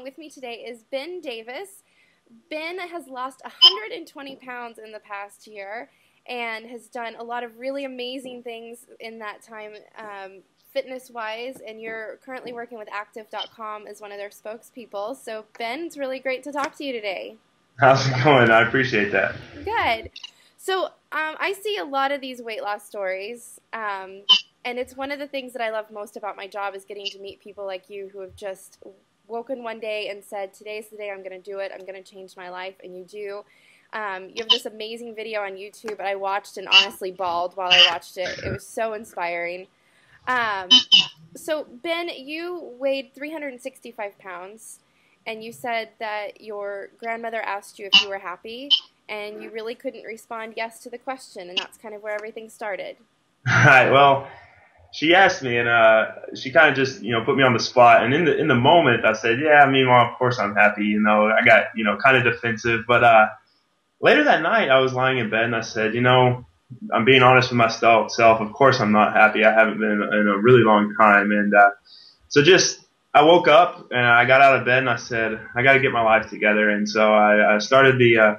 with me today is Ben Davis. Ben has lost 120 pounds in the past year and has done a lot of really amazing things in that time, fitness-wise, and you're currently working with Active.com as one of their spokespeople. So, Ben, it's really great to talk to you today. How's it going? I appreciate that. Good. So, I see a lot of these weight loss stories, and it's one of the things that I love most about my job is getting to meet people like you who have just woken one day and said, today's the day I'm going to do it, I'm going to change my life, and you do. You have this amazing video on YouTube, and I watched and honestly bawled while I watched it. It was so inspiring. So, Ben, you weighed 365 pounds, and you said that your grandmother asked you if you were happy, and you really couldn't respond yes to the question, and that's kind of where everything started. Right. Well, she asked me, and she kind of just, put me on the spot. And in the moment, I said, "Yeah, I mean, well, of course I'm happy." I got, kind of defensive. But later that night, I was lying in bed, and I said, I'm being honest with myself. Of course, I'm not happy. I haven't been in a really long time, and so I woke up and I got out of bed and I said, I got to get my life together. And so I started the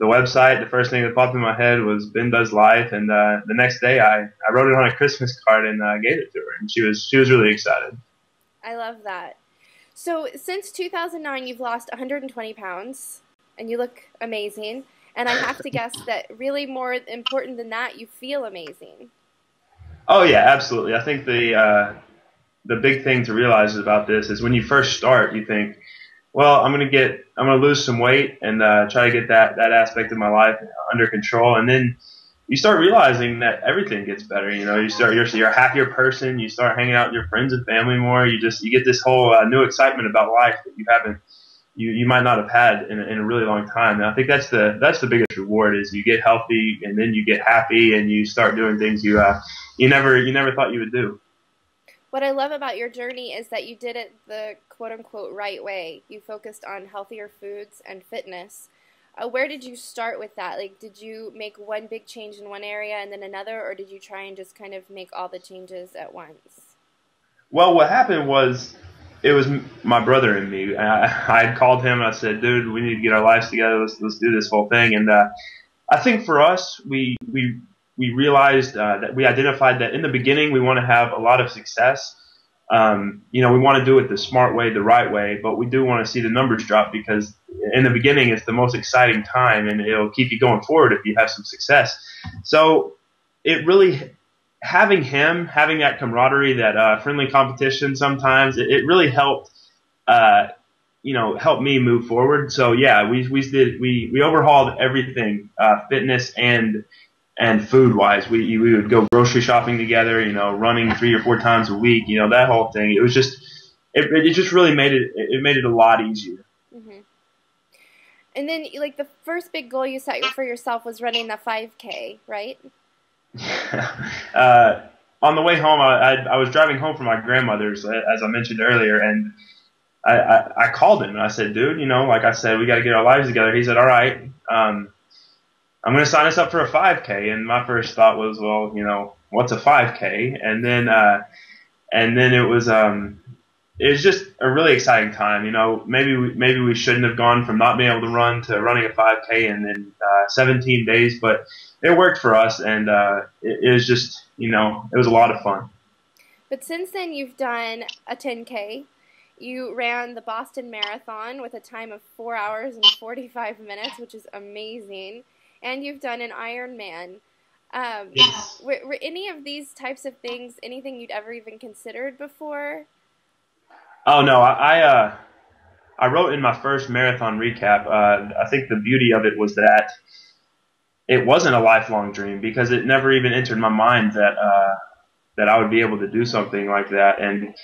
website. The first thing that popped in my head was Ben Does Life, and the next day I wrote it on a Christmas card and gave it to her, and she was really excited. I love that. So since 2009, you've lost 120 pounds, and you look amazing. And I have to guess that really more important than that, you feel amazing. Oh yeah, absolutely. I think the big thing to realize about this is when you first start, you think, well, I'm gonna lose some weight and try to get that aspect of my life under control, and then you start realizing that everything gets better. You're a happier person. You start hanging out with your friends and family more. You get this whole new excitement about life that you might not have had in a really long time. And I think that's the biggest reward is you get healthy and then you get happy and you start doing things you never thought you would do. What I love about your journey is that you did it the quote-unquote right way. You focused on healthier foods and fitness. Where did you start with that? Like, did you make one big change in one area and then another, or did you try and just kind of make all the changes at once? Well, what happened was it was my brother and me. I had called him and I said, dude, we need to get our lives together. Let's do this whole thing. And I think for us, we realized that we identified that in the beginning we want to have a lot of success. We want to do it the smart way, the right way, but we do want to see the numbers drop because in the beginning it's the most exciting time and it'll keep you going forward if you have some success. So it really, having that camaraderie, that friendly competition sometimes, it really helped, help me move forward. So yeah, we overhauled everything, fitness and food wise. We would go grocery shopping together, running 3 or 4 times a week, that whole thing. It was just, it just really made it a lot easier. Mm-hmm. And then, like, the first big goal you set for yourself was running the 5K, right? On the way home, I was driving home from my grandmother's, as I mentioned earlier, and I called him and I said, dude, like I said, we got to get our lives together. He said, all right, I'm going to sign us up for a 5K. And my first thought was, well, what's a 5K? And then it was just a really exciting time. Maybe we shouldn't have gone from not being able to run to running a 5K in 17 days, but it worked for us, and it was just, it was a lot of fun. But since then, you've done a 10K. You ran the Boston Marathon with a time of 4 hours and 45 minutes, which is amazing. And you've done an Ironman. Yes. Were any of these types of things anything you'd ever even considered before? Oh no, I wrote in my first marathon recap. I think the beauty of it was that it wasn't a lifelong dream because it never even entered my mind that I would be able to do something like that. And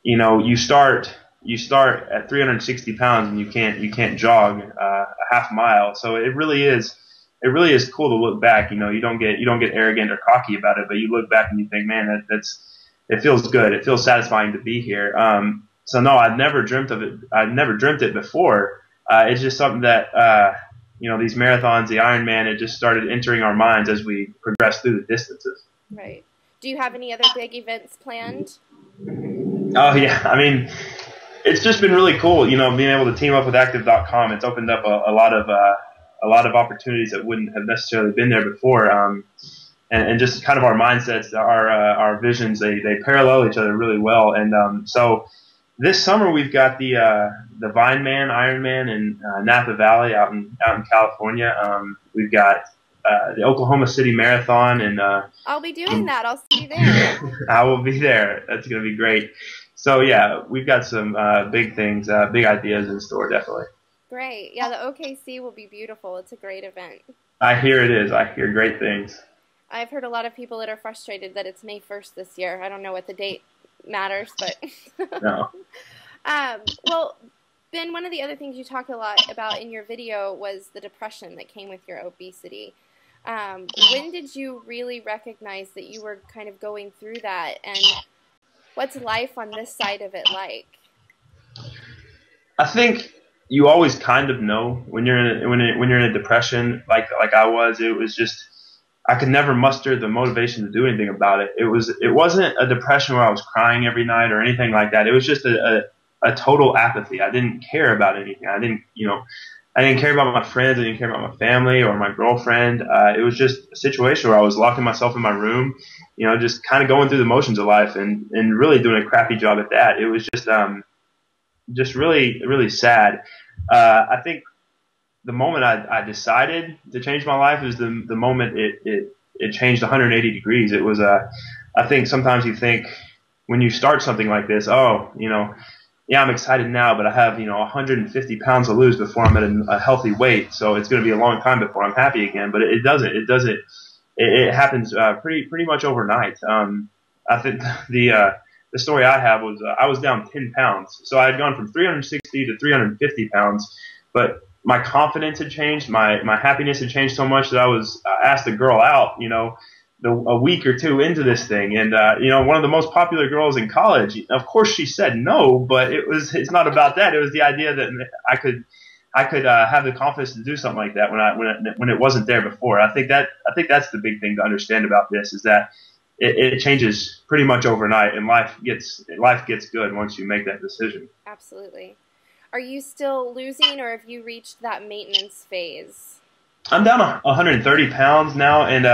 you start at 360 pounds and you can't jog a half mile. So it really is cool to look back. You don't get arrogant or cocky about it, but you look back and you think, man, it feels good. It feels satisfying to be here. So no, I'd never dreamt of it. I'd never dreamt it before. It's just something that these marathons, the Ironman, it just started entering our minds as we progressed through the distances. Right. Do you have any other big events planned? Oh yeah, I mean, it's just been really cool, you know, being able to team up with Active.com. It's opened up a lot of opportunities that wouldn't have necessarily been there before. And just kind of our mindsets, our visions, they parallel each other really well. And so this summer we've got the Vineman Ironman in Napa Valley out in California. We've got the Oklahoma City Marathon, and I'll be doing that. I'll see you there. I will be there. That's going to be great. So yeah, we've got some big things, big ideas in store, definitely. Great. Yeah, the OKC will be beautiful. It's a great event. I hear it is. I hear great things. I've heard a lot of people that are frustrated that it's May 1st this year. I don't know what the date matters, but no. Well, Ben, one of the other things you talked a lot about in your video was the depression that came with your obesity. When did you really recognize that you were kind of going through that, and what's life on this side of it like? I think you always kind of know when you're in a depression, like I was. It was just, I could never muster the motivation to do anything about it. It wasn't a depression where I was crying every night or anything like that. It was just a total apathy. I didn't care about anything. I didn't care about my friends. I didn't care about my family or my girlfriend. It was just a situation where I was locking myself in my room, you know, just kind of going through the motions of life and really doing a crappy job at that. It was just really, really sad. I think the moment I decided to change my life is the moment it changed 180 degrees. It was I think sometimes you think when you start something like this, oh, you know, yeah, I'm excited now, but I have, you know, 150 pounds to lose before I'm at a healthy weight. So it's going to be a long time before I'm happy again. But it doesn't. It happens pretty much overnight. I think the story I have was I was down 10 pounds. So I had gone from 360 to 350 pounds, but my confidence had changed. My happiness had changed so much that I asked a girl out, you know, a week or two into this thing, and you know, one of the most popular girls in college. Of course, she said no, but it's not about that. It was the idea that I could have the confidence to do something like that when it wasn't there before. I think that's the big thing to understand about this, is that it changes pretty much overnight, and life gets good once you make that decision. Absolutely. Are you still losing, or have you reached that maintenance phase? I'm down 130 pounds now, and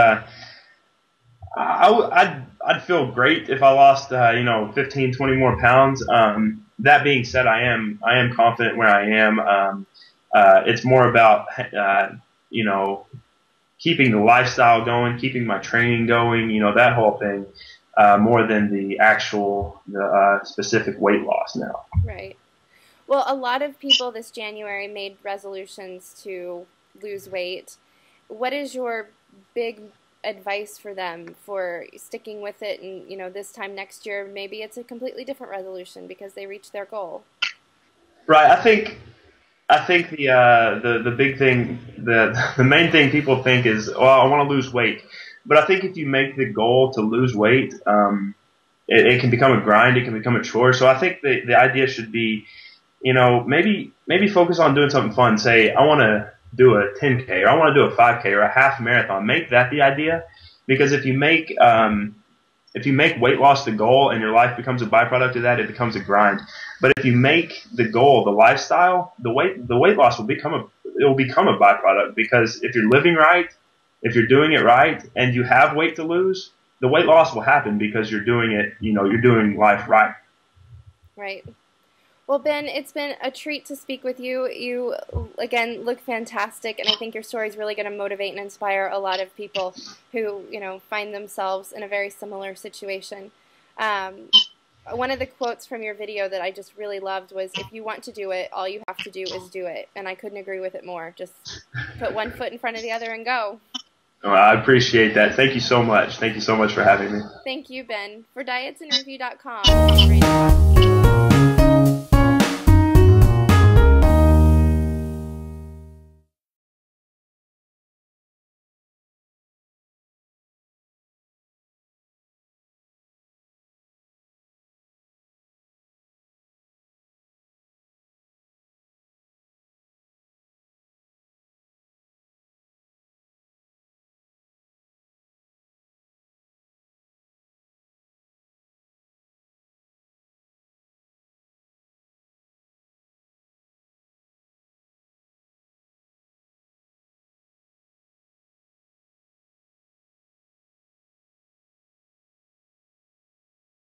I'd feel great if I lost, 15, 20 more pounds. That being said, I am confident where I am. It's more about, keeping the lifestyle going, keeping my training going, that whole thing, more than the actual, specific weight loss now. Right. Well, a lot of people this January made resolutions to lose weight. What is your big advice for them for sticking with it, and this time next year maybe it's a completely different resolution because they reached their goal? Right. I think the big thing, the main thing people think is, well, I want to lose weight. But I think if you make the goal to lose weight, it can become a grind. It can become a chore. So I think the idea should be, maybe focus on doing something fun. Say, I want to do a 10K, or I want to do a 5K or a half marathon. Make that the idea, because if you make weight loss the goal and your life becomes a byproduct of that, it becomes a grind. But if you make the goal the lifestyle, the weight loss will become a byproduct, because if you're living right, if you're doing it right, and you have weight to lose, the weight loss will happen because you're doing it. You're doing life right. Right. Well, Ben, it's been a treat to speak with you. You, again, look fantastic, and I think your story is really going to motivate and inspire a lot of people who, find themselves in a very similar situation. One of the quotes from your video that I just really loved was, if you want to do it, all you have to do is do it. And I couldn't agree with it more. Just put one foot in front of the other and go. Oh, I appreciate that. Thank you so much. Thank you so much for having me. Thank you, Ben. For dietsinterview.com,